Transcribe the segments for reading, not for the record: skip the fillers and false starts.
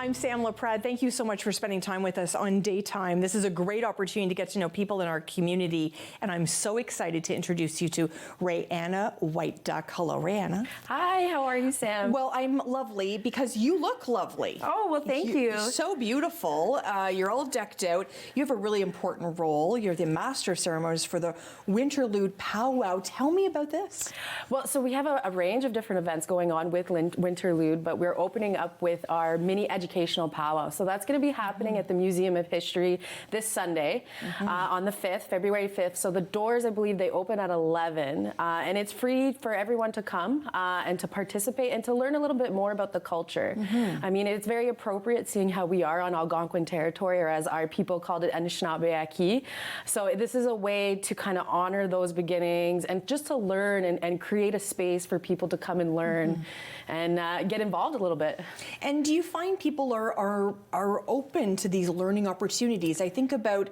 I'm Sam LaPrade. Thank you so much for spending time with us on Daytime. This is a great opportunity to get to know people in our community, and I'm so excited to introduce you to Rae-Anna Whiteduck. Hello, Rae-Anna. Hi, how are you, Sam? Well, I'm lovely because you look lovely. Oh, well, thank you. You're so beautiful. You're all decked out. You have a really important role. You're the Master of Ceremonies for the Winterlude Pow Wow. Tell me about this. Well, so we have a range of different events going on with Winterlude, but we're opening up with our mini educational powwow. So that's going to be happening at the Museum of History this Sunday on the 5th, February 5th. So the doors, I believe, they open at 11, and it's free for everyone to come and to participate and to learn a little bit more about the culture. I mean, it's very appropriate seeing how we are on Algonquin territory, or as our people called it, Anishinaabe. So this is a way to kind of honor those beginnings and just to learn and create a space for people to come and learn and get involved a little bit. And do you find people are open to these learning opportunities? I think about,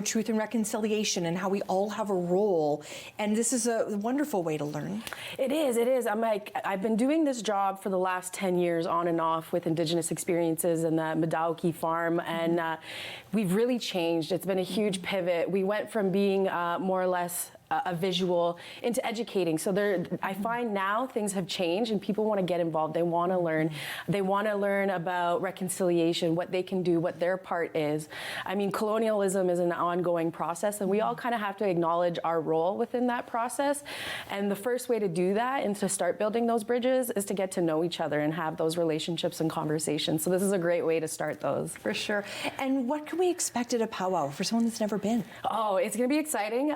truth and reconciliation and how we all have a role, and this is a wonderful way to learn. It is. I've been doing this job for the last 10 years on and off with Indigenous experiences and the Medawaki farm, and we've really changed. It's been a huge pivot. We went from being more or less a visual into educating. So I find now things have changed and people want to get involved. They want to learn. They want to learn about reconciliation, what they can do, what their part is. I mean, colonialism is an ongoing process, and we all kind of have to acknowledge our role within that process. And the first way to do that and to start building those bridges is to get to know each other and have those relationships and conversations. So this is a great way to start those. For sure. And what can we expect at a powwow for someone that's never been? Oh, it's going to be exciting.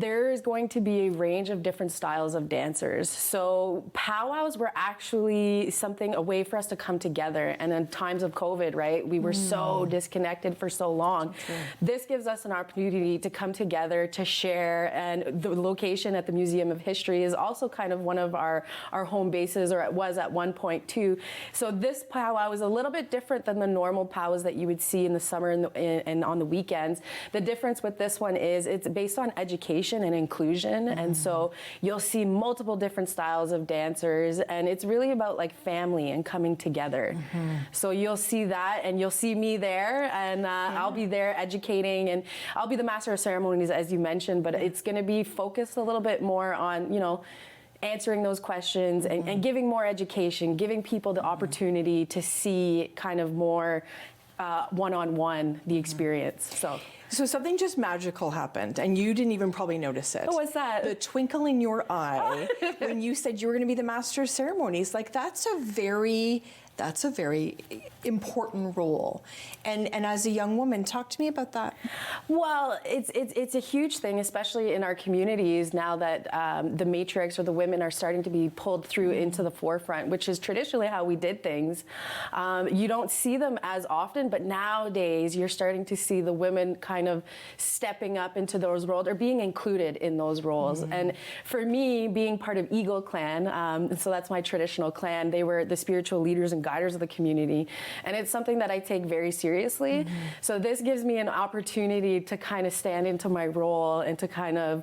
There is going to be a range of different styles of dancers. So powwows were actually a way for us to come together. And in times of COVID, right, we were so disconnected for so long. This gives us an opportunity to come together, to share. And the location at the Museum of History is also kind of one of our home bases, or it was at one point too. So this powwow is a little bit different than the normal powwows that you would see in the summer and on the weekends. The difference with this one is it's based on education and inclusion, and so you'll see multiple different styles of dancers, and it's really about like family and coming together. So you'll see that, and you'll see me there, and I'll be there educating, and I'll be the Master of Ceremonies, as you mentioned, but it's going to be focused a little bit more on, answering those questions and giving more education, giving people the opportunity to see kind of more one-on-one the experience. So something just magical happened, and you didn't even probably notice it. Oh, what's that? The twinkle in your eye when you said you were going to be the Master of Ceremonies. Like, that's a very important role. And as a young woman, talk to me about that. Well, it's a huge thing, especially in our communities now that the matriarchs or the women are starting to be pulled through into the forefront, which is traditionally how we did things. You don't see them as often, but nowadays you're starting to see the women kind of stepping up into those roles or being included in those roles. And for me, being part of Eagle Clan, so that's my traditional clan, they were the spiritual leaders and guiders of the community. And it's something that I take very seriously. So this gives me an opportunity to kind of stand into my role and to kind of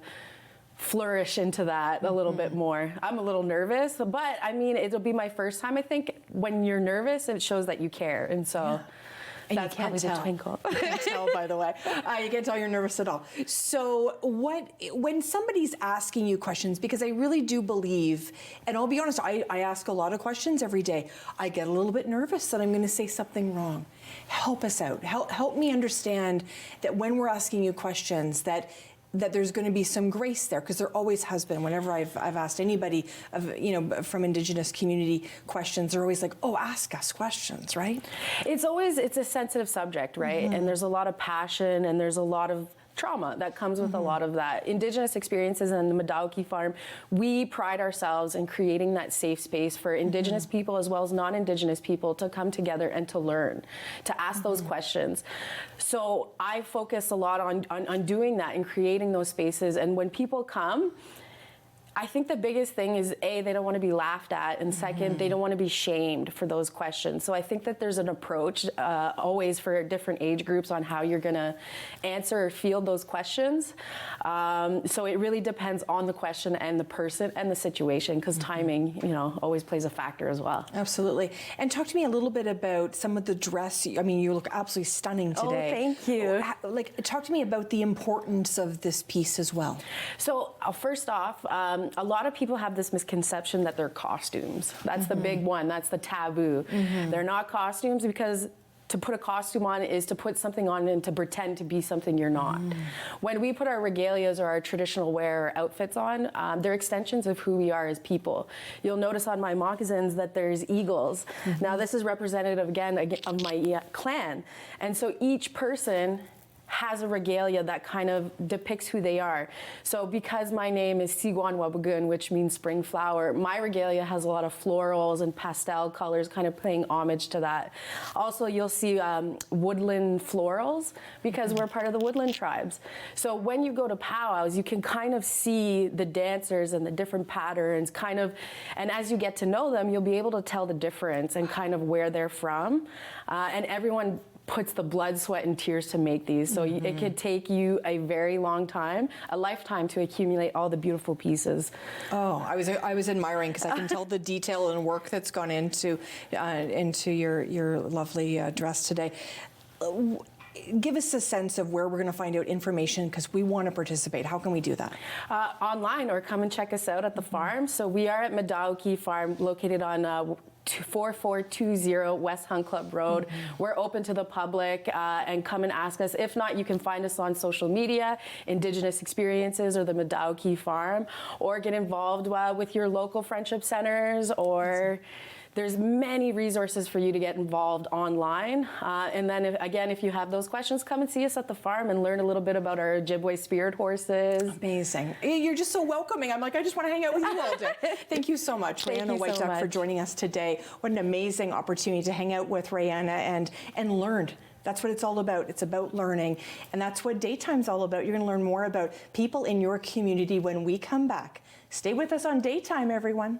flourish into that a little bit more. I'm a little nervous, but I mean, it'll be my first time. I think when you're nervous, it shows that you care. And so and that's probably the twinkle. You can't tell, by the way. You can't tell you're nervous at all. So when somebody's asking you questions, because I really do believe, and I'll be honest, I ask a lot of questions every day. I get a little bit nervous that I'm going to say something wrong. Help us out. Help me understand that when we're asking you questions, that there's going to be some grace there, because there always has been. Whenever I've asked anybody from Indigenous community questions, they're always like, "Oh, ask us questions," right? It's a sensitive subject, right? And there's a lot of passion, and there's a lot of trauma that comes with a lot of that. Indigenous experiences and the Medawaki farm, we pride ourselves in creating that safe space for Indigenous people as well as non-Indigenous people to come together and to learn, to ask those questions. So I focus a lot on doing that and creating those spaces. And when people come, I think the biggest thing is A, they don't want to be laughed at, and second, they don't want to be shamed for those questions. So I think that there's an approach always for different age groups on how you're going to answer or field those questions. So it really depends on the question and the person and the situation, because timing, always plays a factor as well. Absolutely. And talk to me a little bit about some of the dress. I mean, you look absolutely stunning today. Oh, thank you. Talk to me about the importance of this piece as well. So first off, a lot of people have this misconception that they're costumes. That's the big one. That's the taboo. They're not costumes, because to put a costume on is to put something on and to pretend to be something you're not. When we put our regalias or our traditional wear or outfits on, they're extensions of who we are as people. You'll notice on my moccasins that there's eagles. Now this is representative again of my clan. And so each person has a regalia that kind of depicts who they are. So because my name is Sigwan Wabagun, which means spring flower, my regalia has a lot of florals and pastel colors kind of paying homage to that. Also, you'll see woodland florals, because we're part of the woodland tribes. So when you go to powwows, you can kind of see the dancers and the different patterns and as you get to know them, you'll be able to tell the difference and kind of where they're from. And everyone puts the blood, sweat, and tears to make these. So it could take you a very long time, a lifetime, to accumulate all the beautiful pieces. Oh, I was admiring, because I can tell the detail and work that's gone into your lovely dress today. Give us a sense of where we're going to find out information, because we want to participate. How can we do that? Online, or come and check us out at the farm. So we are at Madauki Farm, located on 4420 West Hunt Club Road. We're open to the public, and come and ask us. If not, you can find us on social media, Indigenous Experiences or the Madauki Farm, or get involved with your local friendship centers, or there's many resources for you to get involved online. And then if you have those questions, come and see us at the farm and learn a little bit about our Ojibwe spirit horses. Amazing. You're just so welcoming. I'm like, I just want to hang out with you all day. Thank you so much, Rae-Anna Whiteduck, for joining us today. What an amazing opportunity to hang out with Rae-Anna and learn. That's what it's all about. It's about learning. And that's what Daytime's all about. You're going to learn more about people in your community when we come back. Stay with us on Daytime, everyone.